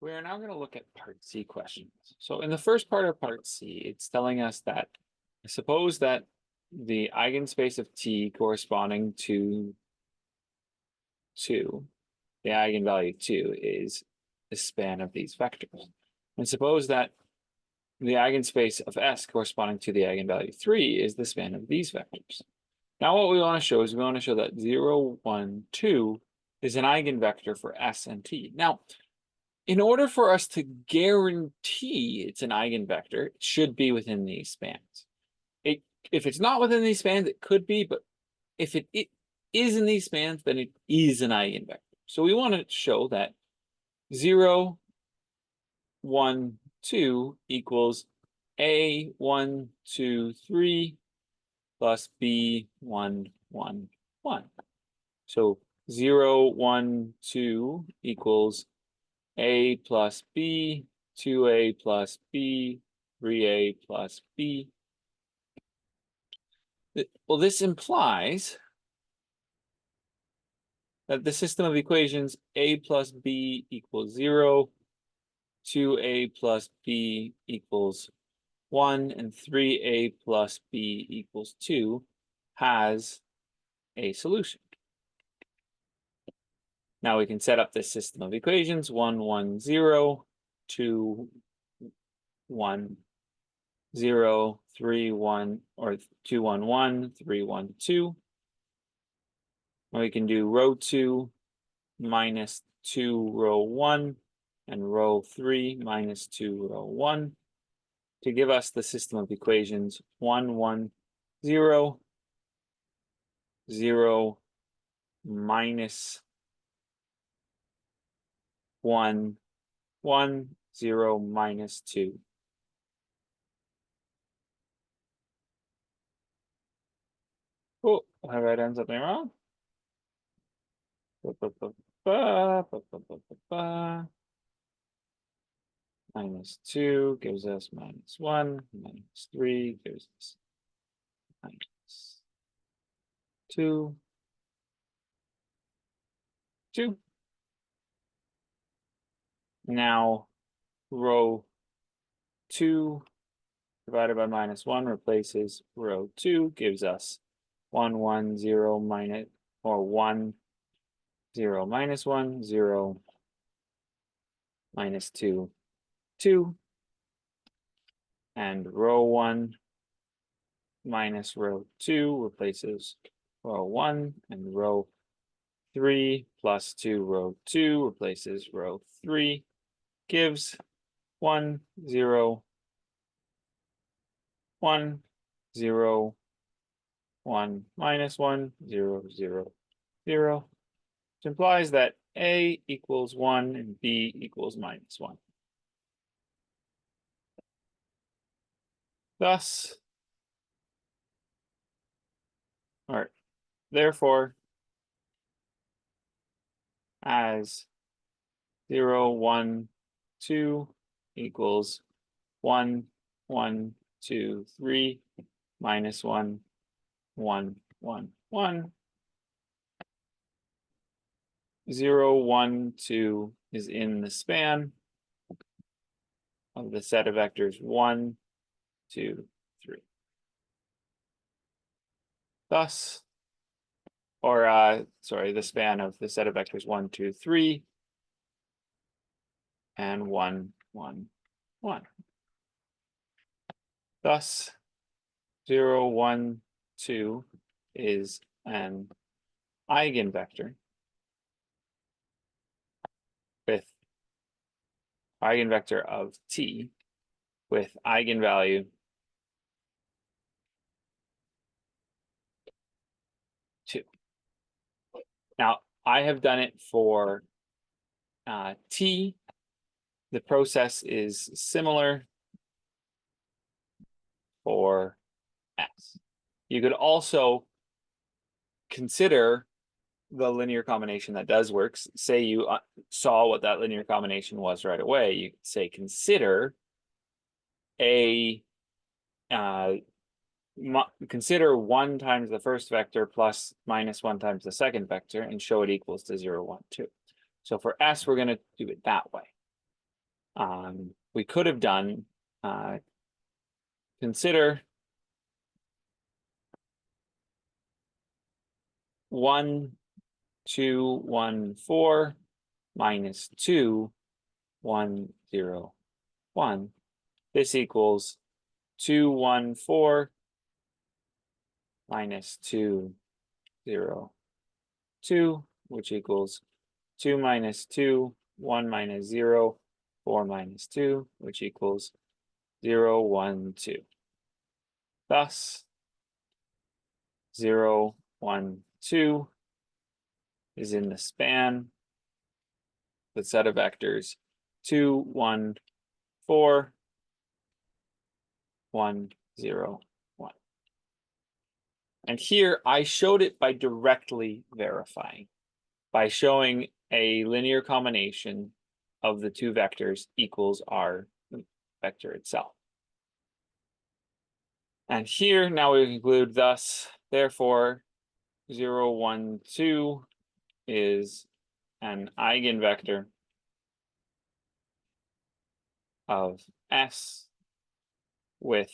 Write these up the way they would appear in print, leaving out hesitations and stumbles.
We are now going to look at part C questions. So in the first part of part C, it's telling us that suppose that the eigenspace of T corresponding to 2, the eigenvalue 2 is the span of these vectors. And suppose that the eigenspace of S corresponding to the eigenvalue 3 is the span of these vectors. Now what we want to show is we want to show that 0, 1, 2 is an eigenvector for S and T. Now, in order for us to guarantee it's an eigenvector, it should be within these spans. If it's not within these spans, it could be, but if it is in these spans, then it is an eigenvector. So we want to show that 0, 1, 2 equals A, 1, 2, 3 plus B, 1, 1, 1. So 0, 1, 2 equals A plus B, 2A plus B, 3A plus B. Well, this implies that the system of equations A plus B equals 0, 2A plus B equals 1, and 3A plus B equals 2 has a solution. Now we can set up this system of equations 1, 1, 0, 2, 1, 0, 3, 1, or 2, 1, 1, 3, 1, 2. And we can do row 2 minus 2 row 1 and row 3 minus 2 row 1 to give us the system of equations 1, 1, 0, 0, minus 1, 1, 0, minus 2. Oh, have I done something wrong? Minus 2 gives us minus 1, minus 3 gives us minus 2, 2. Now, row 2 divided by minus 1 replaces row 2, gives us 1, 1, 0, minus, or 1, 0, minus 1, 0, minus 2, 2. And row 1 minus row 2 replaces row 1, and row 3 plus 2 row 2 replaces row 3, gives 1, 0, 1, 0, 1, minus 1, 0, 0, 0, which implies that A equals 1 and B equals minus 1. Thus, or therefore, as 0, 1, 2 equals 1, 1, 2, 3, minus 1, 1, 1, 1. 0, 1, 2 is in the span of the set of vectors 1, 2, 3. Thus, or sorry, the span of the set of vectors 1, 2, 3, and 1, 1, 1. Thus, 0, 1, 2 is an eigenvector with eigenvector of T with eigenvalue 2. Now, I have done it for T. The process is similar for S. You could also consider the linear combination that does work. Say you saw what that linear combination was right away. You could say consider consider 1 times the first vector plus minus 1 times the second vector and show it equals to 0, 1, 2. So for S, we're going to do it that way. we could have done, consider 1, 2, 1, 4 minus 2, 1, 0, 1. This equals 2, 1, 4 minus 2, 0, 2, which equals 2 minus 2, 1 minus 0, 4 minus 2, which equals 0, 1, 2. Thus, 0, 1, 2 is in the span, the set of vectors 2, 1, 4, 1, 0, 1. And here I showed it by directly verifying, by showing a linear combination of the two vectors equals our vector itself. And here now we conclude thus, therefore, 0, 1, 2 is an eigenvector of S with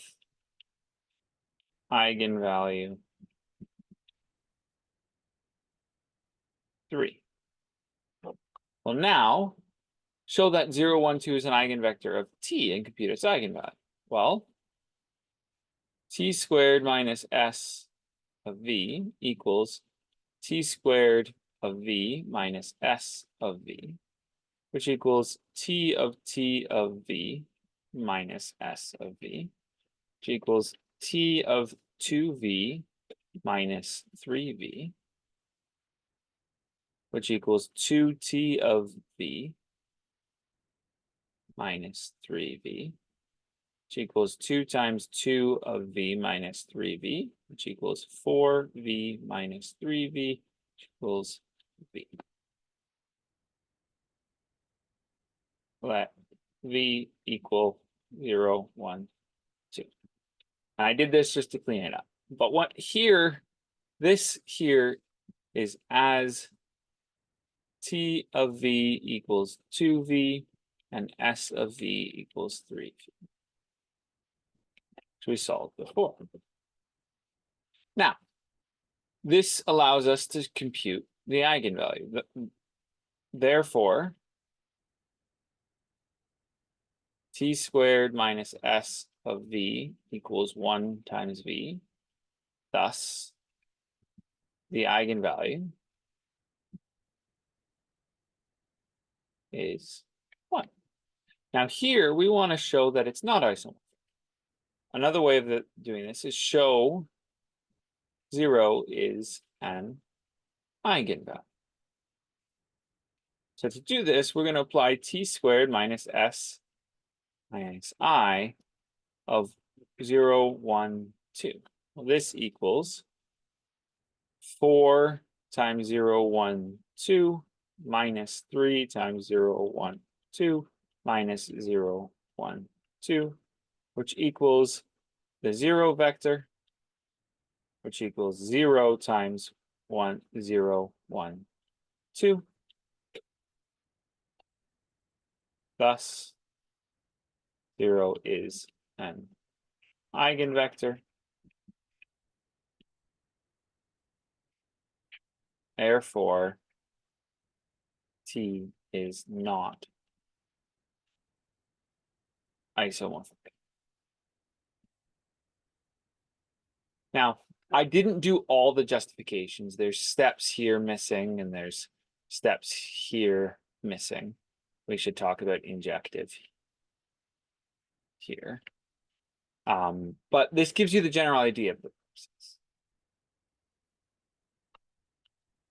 eigenvalue 3. Well, now show that 0, 1, 2 is an eigenvector of T and compute its eigenvalue. Well, T squared minus S of V equals T squared of V minus S of V, which equals T of V minus S of V, which equals T of 2V minus 3V, which equals 2T of V minus 3V, which equals 2 times 2 of V minus 3V, which equals 4V minus 3V, which equals V. Let V equal 0, 1, 2. And I did this just to clean it up. But what here, this here is as T of V equals 2V and S of V equals 3V. So we solved before. Now, this allows us to compute the eigenvalue. Therefore, T squared minus S of V equals 1 times V. Thus, the eigenvalue is 1. Now here, we want to show that it's not isomorphic. Another way of doing this is show 0 is an eigenvalue. So to do this, we're going to apply T squared minus S minus I of 0, 1, 2. Well, this equals 4 times 0, 1, 2 minus 3 times 0, 1, 2 minus 0, 1, 2, which equals the 0 vector, which equals 0 times 1, 0, 1, 2. Thus, 0 is an eigenvector. Therefore, T is not isomorphic. Now, I didn't do all the justifications. There's steps here missing, and there's steps here missing. We should talk about injective here. But this gives you the general idea of the process.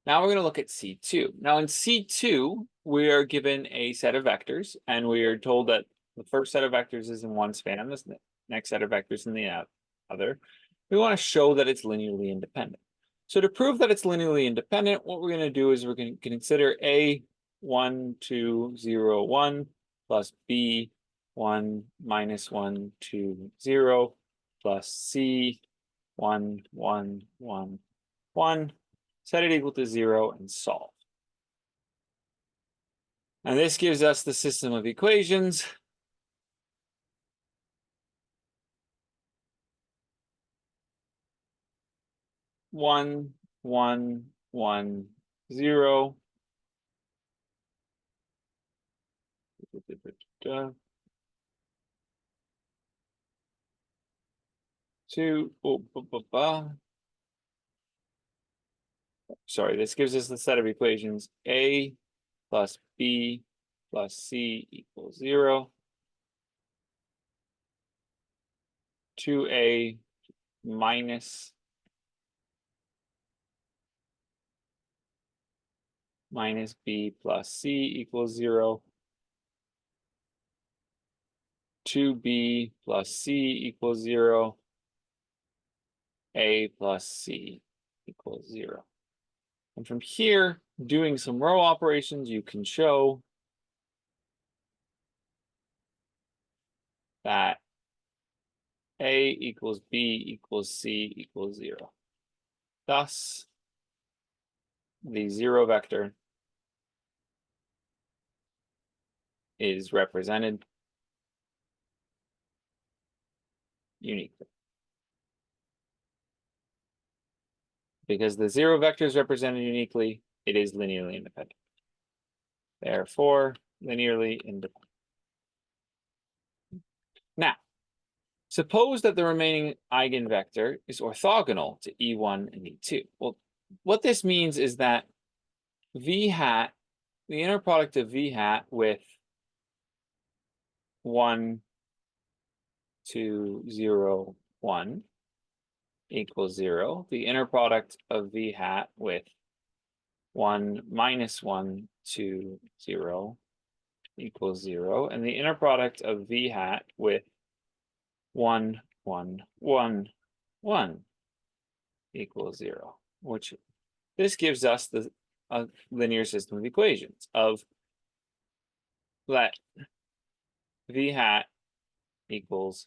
Now we're going to look at C2. Now in C2, we are given a set of vectors, and we are told that the first set of vectors is in one span, this next set of vectors in the other. We want to show that it's linearly independent. So to prove that it's linearly independent, what we're going to do is we're going to consider A 1, 2, 0, 1 plus B 1, minus 1, 2, 0 plus C 1, 1, 1, 1. Set it equal to 0 and solve. And this gives us the system of equations 1, 1, 1, 0. Two, sorry, this gives us the set of equations A plus B plus C equals 0. 2A minus B plus C equals 0. 2B plus C equals 0. A plus C equals 0. And from here, doing some row operations, you can show that A equals B equals C equals 0. Thus, the 0 vector is represented uniquely. Because the 0 vector is represented uniquely, it is linearly independent. Therefore, linearly independent. Now, suppose that the remaining eigenvector is orthogonal to E1 and E2. Well, what this means is that V hat, the inner product of V hat with 1, 2, 0, 1 equals 0. The inner product of V hat with 1 minus 1, 2, 0 equals 0. And the inner product of V hat with 1, 1, 1, 1 equals 0, which this gives us the linear system of equations of let V hat equals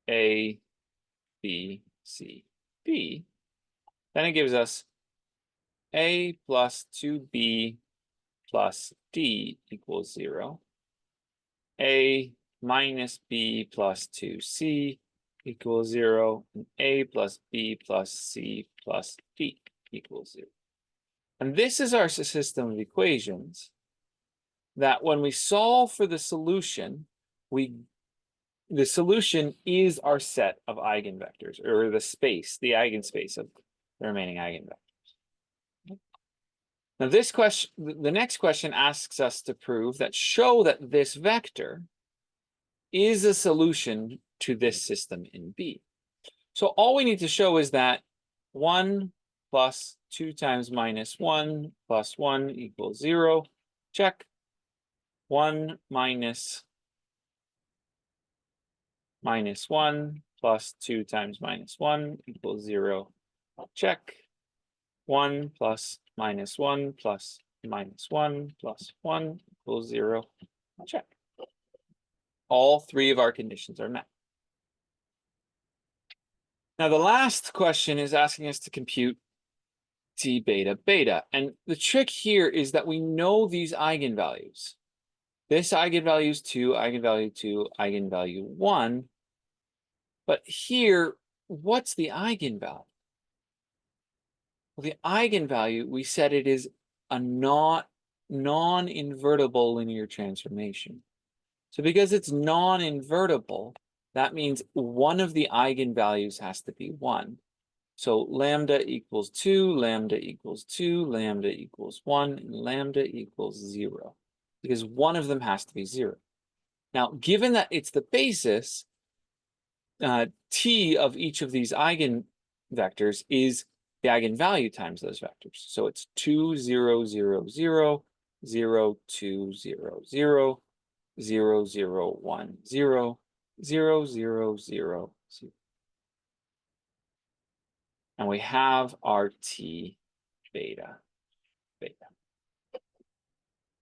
A, B, C, D. Then it gives us A plus 2B plus D equals 0. A minus B plus 2C equals 0. And A plus B plus C plus D equals 0. And this is our system of equations that when we solve for the solution, the solution is our set of eigenvectors, or the space, the eigenspace of the remaining eigenvectors. Now this question, the next question asks us to prove that show that this vector is a solution to this system in B. So all we need to show is that 1 plus 2 times minus 1 plus 1 equals 0. Check. 1 minus 1 plus 2 times minus 1 equals 0. Check. 1 plus minus 1 plus minus 1 plus 1 equals 0. Check. All three of our conditions are met. Now the last question is asking us to compute T beta beta. And the trick here is that we know these eigenvalues. This eigenvalue is 2, eigenvalue 2, eigenvalue 1. But here, what's the eigenvalue? Well, the eigenvalue, we said it is a non-invertible linear transformation. So because it's non-invertible, that means one of the eigenvalues has to be 1. So lambda equals 2, lambda equals 2, lambda equals 1, and lambda equals 0. Because one of them has to be 0. Now, given that it's the basis, T of each of these eigenvectors is the eigenvalue times those vectors. So it's 2, 0, 0, 0, 0, 2, 0, 0, 0, 0, 1, 0, 0, 0, 0, 0. And we have our T beta beta.